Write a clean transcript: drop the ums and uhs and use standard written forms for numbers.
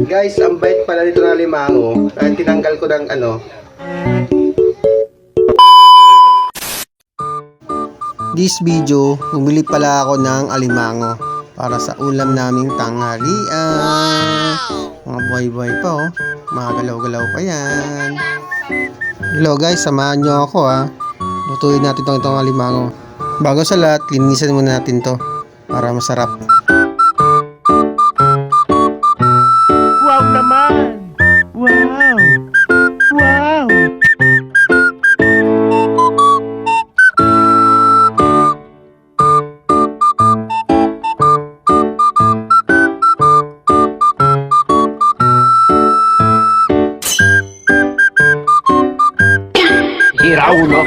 Guys, ang bait pala nito ng alimango. Kaya tinanggal ko ng ano. This video, bumili pala ako ng alimango para sa ulam naming tanghalian. Mga buhay-buhay pa oh. Mga galaw-galaw pa yan. Hello guys, samahan nyo ako ha. Lutuin natin itong alimango. Bago sa lahat, linisan muna natin to para masarap. Wow naman! Wow! Wow! Tira ulo.